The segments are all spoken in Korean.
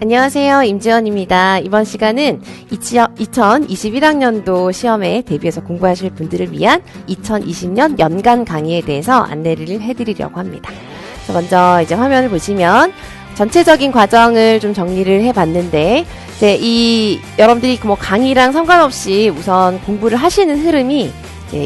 안녕하세요. 임지연입니다. 이번 시간은 2021학년도 시험에 대비해서 공부하실 분들을 위한 2020년 연간 강의에 대해서 안내를 해드리려고 합니다. 그래서 먼저 이제 화면을 보시면 전체적인 과정을 좀 정리를 해봤는데, 이제 여러분들이 뭐 강의랑 상관없이 우선 공부를 하시는 흐름이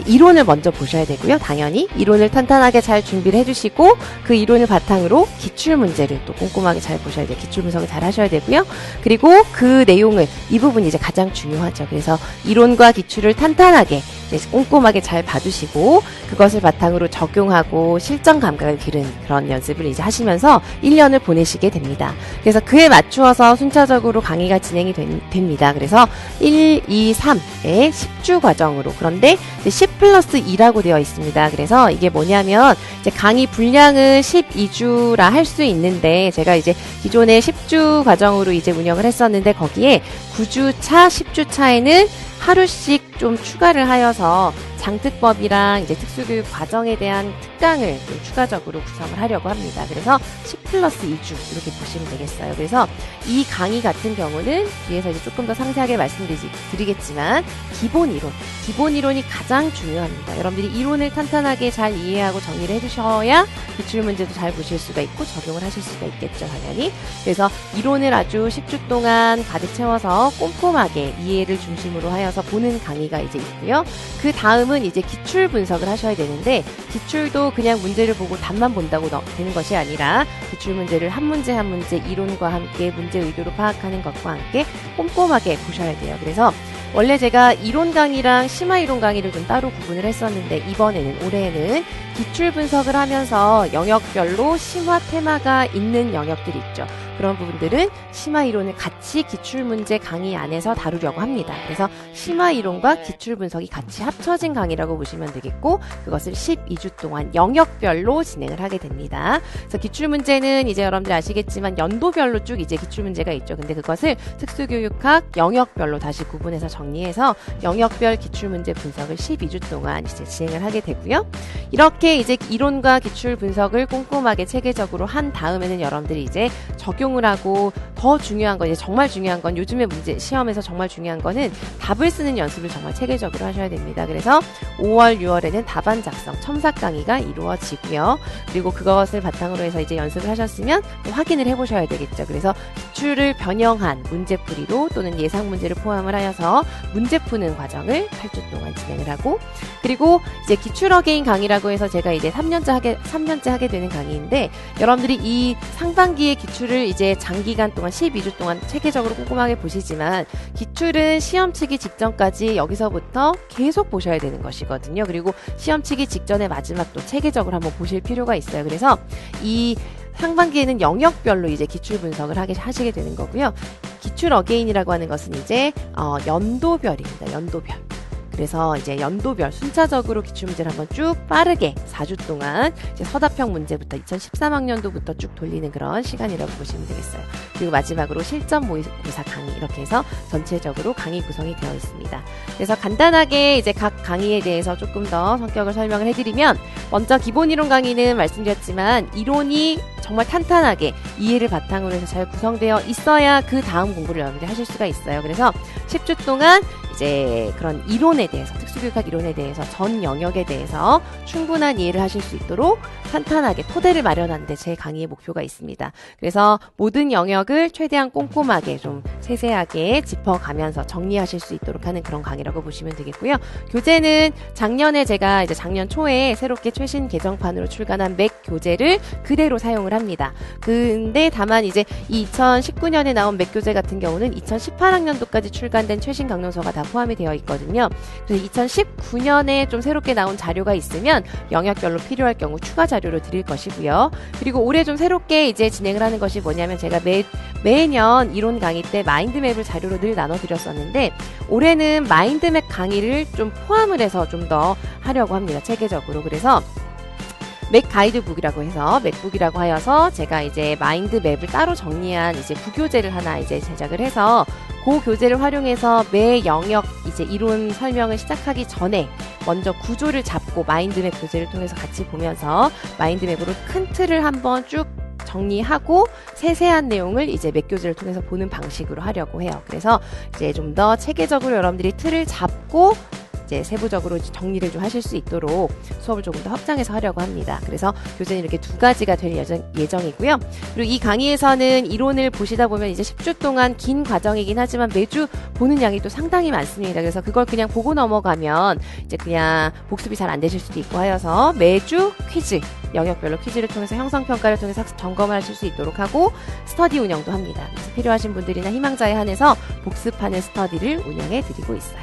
이론을 먼저 보셔야 되고요. 당연히 이론을 탄탄하게 잘 준비를 해주시고 그 이론을 바탕으로 기출문제를 또 꼼꼼하게 잘 보셔야 돼요. 기출 분석을 잘 하셔야 되고요. 그리고 그 내용을, 이 부분이 이제 가장 중요하죠. 그래서 이론과 기출을 탄탄하게 이제 꼼꼼하게 잘 봐두시고 그것을 바탕으로 적용하고 실전 감각을 기른 그런 연습을 이제 하시면서 1년을 보내시게 됩니다. 그래서 그에 맞추어서 순차적으로 강의가 진행이 됩니다. 그래서 1, 2, 3의 10주 과정으로, 그런데 10+2라고 되어 있습니다. 그래서 이게 뭐냐면 이제 강의 분량은 12주라 할 수 있는데, 제가 이제 기존에 10주 과정으로 이제 운영을 했었는데 거기에 9주 차, 10주 차에는 하루씩 좀 추가를 하여서 장특법이랑 이제 특수교육 과정에 대한 특강을 좀 추가적으로 구성을 하려고 합니다. 그래서 10+2주 이렇게 보시면 되겠어요. 그래서 이 강의 같은 경우는 뒤에서 이제 조금 더 상세하게 말씀드리겠지만 기본 이론이 가장 중요합니다. 여러분들이 이론을 탄탄하게 잘 이해하고 정리를 해주셔야 기출문제도 잘 보실 수가 있고 적용을 하실 수가 있겠죠, 당연히. 그래서 이론을 아주 10주 동안 가득 채워서 꼼꼼하게 이해를 중심으로 하여서 보는 강의가 이제 있고요. 그 다음은 이제 기출 분석을 하셔야 되는데, 기출도 그냥 문제를 보고 답만 본다고 되는 것이 아니라 기출 문제를 한 문제 한 문제 이론과 함께 문제 의도로 파악하는 것과 함께 꼼꼼하게 보셔야 돼요. 그래서 원래 제가 이론 강의랑 심화 이론 강의를 좀 따로 구분을 했었는데, 올해에는 기출 분석을 하면서 영역별로 심화 테마가 있는 영역들이 있죠. 그런 부분들은 심화 이론을 같이 기출문제 강의 안에서 다루려고 합니다. 그래서 심화 이론과 기출 분석이 같이 합쳐진 강의라고 보시면 되겠고, 그것을 12주 동안 영역별로 진행을 하게 됩니다. 그래서 기출문제는 이제 여러분들 아시겠지만 연도별로 쭉 이제 기출문제가 있죠. 근데 그것을 특수교육학 영역별로 다시 구분해서 정리해서 영역별 기출문제 분석을 12주 동안 이제 진행을 하게 되고요. 이렇게 이제 이론과 기출 분석을 꼼꼼하게 체계적으로 한 다음에는 여러분들이 이제 적용을 하고, 더 중요한 건, 이제 정말 중요한 건, 요즘에 문제 시험에서 정말 중요한 거는 답을 쓰는 연습을 정말 체계적으로 하셔야 됩니다. 그래서 5월, 6월에는 답안 작성, 첨삭 강의가 이루어지고요. 그리고 그것을 바탕으로 해서 이제 연습을 하셨으면 또 확인을 해보셔야 되겠죠. 그래서 기출을 변형한 문제풀이로 또는 예상 문제를 포함을 하여서 문제 푸는 과정을 8주 동안 진행을 하고, 그리고 이제 기출 어게인 강의라고 해서 제가 이제 3년째 하게 되는 강의인데, 여러분들이 이 상반기에 기출을 이제 장기간 동안 12주 동안 체계적으로 꼼꼼하게 보시지만, 기출은 시험 치기 직전까지 여기서부터 계속 보셔야 되는 것이거든요. 그리고 시험 치기 직전에 마지막 또 체계적으로 한번 보실 필요가 있어요. 그래서 이 상반기에는 영역별로 이제 기출 분석을 하시게 되는 거고요. 기출 어게인이라고 하는 것은 이제 연도별입니다. 연도별. 그래서 이제 연도별 순차적으로 기출문제를 한번 쭉 빠르게 4주 동안 이제 서답형 문제부터 2013학년도부터 쭉 돌리는 그런 시간이라고 보시면 되겠어요. 그리고 마지막으로 실전 모의고사 강의, 이렇게 해서 전체적으로 강의 구성이 되어 있습니다. 그래서 간단하게 이제 각 강의에 대해서 조금 더 성격을 설명을 해드리면, 먼저 기본 이론 강의는 말씀드렸지만 이론이 정말 탄탄하게 이해를 바탕으로 해서 잘 구성되어 있어야 그 다음 공부를 여러분들이 하실 수가 있어요. 그래서 10주 동안 이제 그런 이론에 대해서, 특수교육학 이론에 대해서, 전 영역에 대해서 충분한 이해를 하실 수 있도록 탄탄하게 토대를 마련하는 데 제 강의의 목표가 있습니다. 그래서 모든 영역을 최대한 꼼꼼하게 좀 세세하게 짚어가면서 정리하실 수 있도록 하는 그런 강의라고 보시면 되겠고요. 교재는 작년에 제가 이제 작년 초에 새롭게 최신 개정판으로 출간한 맥 교재를 그대로 사용을 합니다. 근데 다만 이제 2019년에 나온 맥 교재 같은 경우는 2018학년도까지 출간된 최신 강론서가 다 포함이 되어 있거든요. 그래서 2019년에 좀 새롭게 나온 자료가 있으면 영역별로 필요할 경우 추가 자료를 드릴 것이고요. 그리고 올해 좀 새롭게 이제 진행을 하는 것이 뭐냐면, 제가 매년 이론 강의 때 마인드맵을 자료로 늘 나눠드렸었는데, 올해는 마인드맵 강의를 좀 포함을 해서 좀 더 하려고 합니다. 체계적으로. 그래서 맥 가이드북이라고 해서, 맥북이라고 하여서 제가 이제 마인드맵을 따로 정리한 이제 구교재를 하나 이제 제작을 해서, 그 교재를 활용해서 매 영역 이제 이론 설명을 시작하기 전에 먼저 구조를 잡고 마인드맵 교재를 통해서 같이 보면서 마인드맵으로 큰 틀을 한번 쭉 정리하고 세세한 내용을 이제 맥교재를 통해서 보는 방식으로 하려고 해요. 그래서 이제 좀 더 체계적으로 여러분들이 틀을 잡고 이제 세부적으로 정리를 좀 하실 수 있도록 수업을 조금 더 확장해서 하려고 합니다. 그래서 교재는 이렇게 두 가지가 될 예정이고요. 그리고 이 강의에서는 이론을 보시다 보면 이제 10주 동안 긴 과정이긴 하지만 매주 보는 양이 또 상당히 많습니다. 그래서 그걸 그냥 보고 넘어가면 이제 그냥 복습이 잘 안 되실 수도 있고 하여서 매주 퀴즈, 영역별로 퀴즈를 통해서 형성평가를 통해서 학습 점검을 하실 수 있도록 하고 스터디 운영도 합니다. 그래서 필요하신 분들이나 희망자에 한해서 복습하는 스터디를 운영해 드리고 있어요.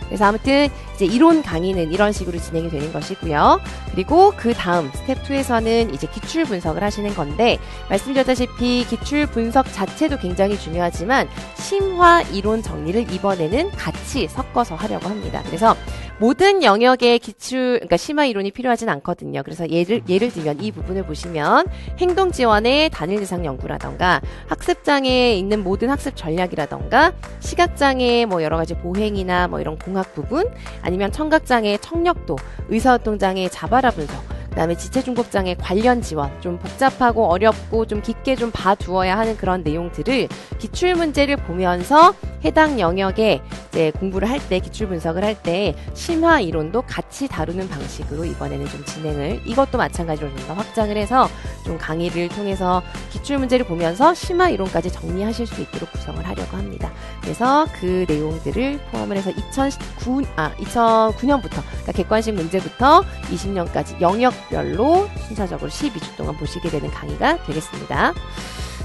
그래서 아무튼 이제 이론 강의는 이런 식으로 진행이 되는 것이고요. 그리고 그 다음 스텝 2에서는 이제 기출 분석을 하시는 건데 말씀드렸다시피 기출 분석 자체도 굉장히 중요하지만 심화 이론 정리를 이번에는 같이 섞어서 하려고 합니다. 그래서 모든 영역의 그러니까 심화 이론이 필요하진 않거든요. 그래서 예를 들면 이 부분을 보시면 행동 지원의 단일 대상 연구라던가 학습장애에 있는 모든 학습 전략이라던가 시각장애 뭐 여러 가지 보행이나 뭐 이런 공학 부분 아니면 청각장애의 청력도, 의사소통장애의 자바라 분석, 그다음에 지체중복장애 관련 지원, 좀 복잡하고 어렵고 좀 깊게 좀 봐두어야 하는 그런 내용들을 기출문제를 보면서 해당 영역에 이제 공부를 할 때, 기출 분석을 할 때 심화 이론도 같이 다루는 방식으로 이번에는 좀 진행을, 이것도 마찬가지로 좀 더 확장을 해서 좀 강의를 통해서 기출문제를 보면서 심화 이론까지 정리하실 수 있도록 구성을 하려고 합니다. 그래서 그 내용들을 포함을 해서 2009년부터, 그러니까 객관식 문제부터 20년까지 영역별로 순차적으로 12주 동안 보시게 되는 강의가 되겠습니다.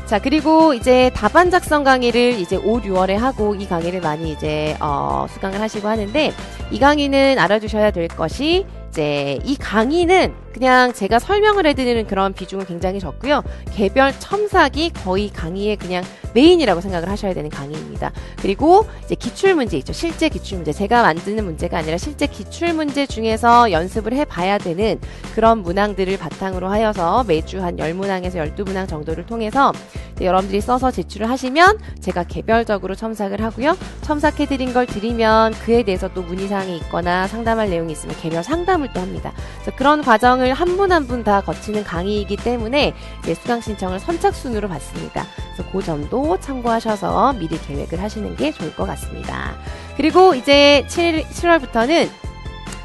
자, 그리고 이제 답안 작성 강의를 이제 5, 6월에 하고 이 강의를 많이 이제 수강을 하시고 하는데 이 강의는 알아두셔야 될 것이 이제 이 강의는 그냥 제가 설명을 해드리는 그런 비중은 굉장히 적고요. 개별 첨삭이 거의 강의의 그냥 메인이라고 생각을 하셔야 되는 강의입니다. 그리고 이제 기출문제 있죠. 실제 기출문제. 제가 만드는 문제가 아니라 실제 기출문제 중에서 연습을 해봐야 되는 그런 문항들을 바탕으로 하여서 매주 한 10문항에서 12문항 정도를 통해서 여러분들이 써서 제출을 하시면 제가 개별적으로 첨삭을 하고요. 첨삭해드린 걸 드리면 그에 대해서 또 문의사항이 있거나 상담할 내용이 있으면 개별 상담을 또 합니다. 그래서 그런 과정을 한 분 한 분 다 거치는 강의이기 때문에 이제 수강 신청을 선착순으로 받습니다. 그래서 그 점도 참고하셔서 미리 계획을 하시는 게 좋을 것 같습니다. 그리고 이제 7월부터는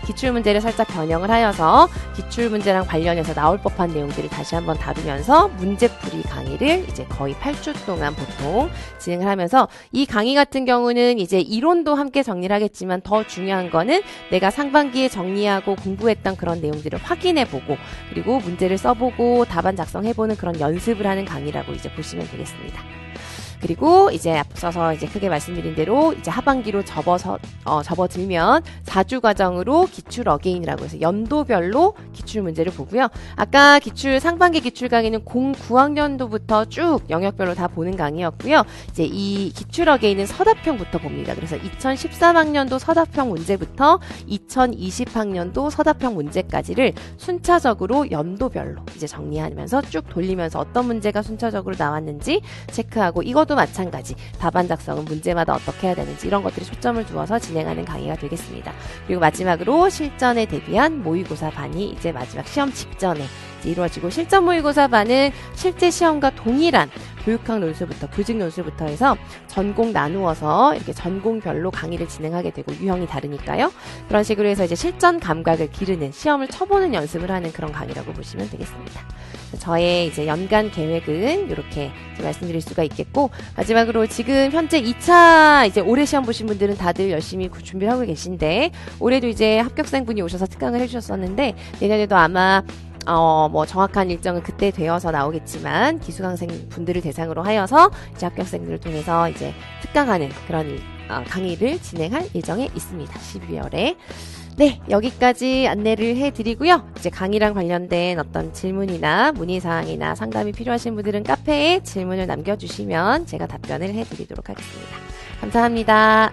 기출문제를 살짝 변형을 하여서 기출문제랑 관련해서 나올 법한 내용들을 다시 한번 다루면서 문제풀이 강의를 이제 거의 8주 동안 보통 진행을 하면서 이 강의 같은 경우는 이제 이론도 함께 정리를 하겠지만 더 중요한 거는 내가 상반기에 정리하고 공부했던 그런 내용들을 확인해보고 그리고 문제를 써보고 답안 작성해보는 그런 연습을 하는 강의라고 이제 보시면 되겠습니다. 그리고 이제 앞서서 이제 크게 말씀드린 대로 이제 하반기로 접어들면 4주 과정으로 기출 어게인이라고 해서 연도별로 기출 문제를 보고요. 아까 상반기 기출 강의는 09학년도부터 쭉 영역별로 다 보는 강의였고요. 이제 이 기출 어게인은 서답형부터 봅니다. 그래서 2013학년도 서답형 문제부터 2020학년도 서답형 문제까지를 순차적으로 연도별로 이제 정리하면서 쭉 돌리면서 어떤 문제가 순차적으로 나왔는지 체크하고 이것도 마찬가지 답안 작성은 문제마다 어떻게 해야 되는지 이런 것들이 초점을 두어서 진행하는 강의가 되겠습니다. 그리고 마지막으로 실전에 대비한 모의고사 반이 이제 마지막 시험 직전에 이제 이루어지고 실전 모의고사 반은 실제 시험과 동일한 교육학 논술부터 교직 논술부터 해서 전공 나누어서 이렇게 전공별로 강의를 진행하게 되고 유형이 다르니까요. 그런 식으로 해서 이제 실전 감각을 기르는 시험을 쳐보는 연습을 하는 그런 강의라고 보시면 되겠습니다. 저의 이제 연간 계획은 이렇게 말씀드릴 수가 있겠고 마지막으로 지금 현재 2차 이제 올해 시험 보신 분들은 다들 열심히 준비를 하고 계신데 올해도 이제 합격생분이 오셔서 특강을 해주셨었는데 내년에도 아마 뭐 정확한 일정은 그때 되어서 나오겠지만 기수강생 분들을 대상으로 하여서 이제 합격생들을 통해서 이제 특강하는 그런 강의를 진행할 예정에 있습니다. 12월에. 네, 여기까지 안내를 해드리고요. 이제 강의랑 관련된 어떤 질문이나 문의사항이나 상담이 필요하신 분들은 카페에 질문을 남겨주시면 제가 답변을 해드리도록 하겠습니다. 감사합니다.